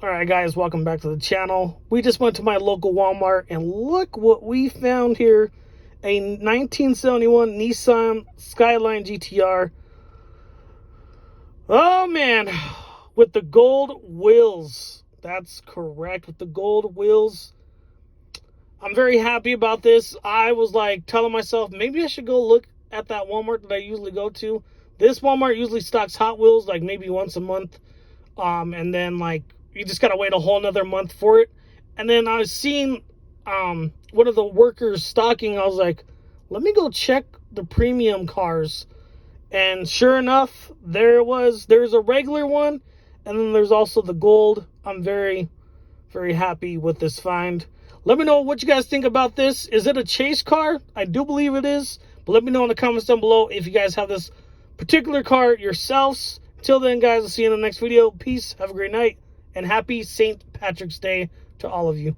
Alright guys, welcome back to the channel. We just went to my local Walmart and look what we found here. A 1971 Nissan Skyline GTR. Oh man, with the gold wheels. That's correct, with the gold wheels. I'm very happy about this. I was like telling myself, maybe I should go look at that Walmart that I usually go to. This Walmart usually stocks Hot Wheels like maybe once a month. And then like you just gotta wait a whole another month for it. And then I was seeing one of the workers stocking. I was like, let me go check the premium cars. And sure enough, there's a regular one, and then there's also the gold. I'm very, very happy with this find. Let me know what you guys think about this. Is it a chase car? I do believe it is. But let me know in the comments down below if you guys have this particular car yourselves. Until then, guys, I'll see you in the next video. Peace. Have a great night. And happy St. Patrick's Day to all of you.